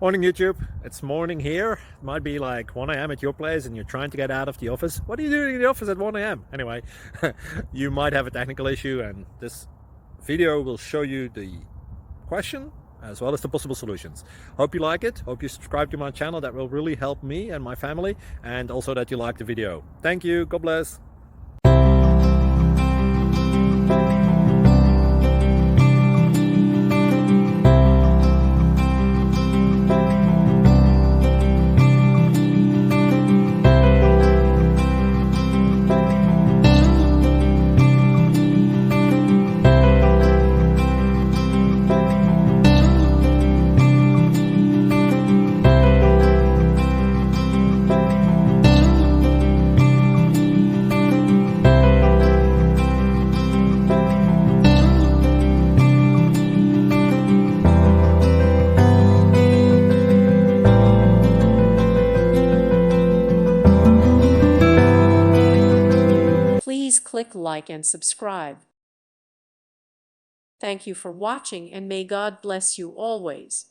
Morning YouTube, it's morning here. It might be like 1 a.m. at your place and you're trying to get out of the office. What are you doing in the office at 1 a.m.? Anyway, you might have a technical issue and this video will show you the question as well as the possible solutions. Hope you like it, hope you subscribe to my channel. That will really help me and my family, and also that you like the video. Thank you, God bless. Please click like and subscribe. Thank you for watching, and may God bless you always.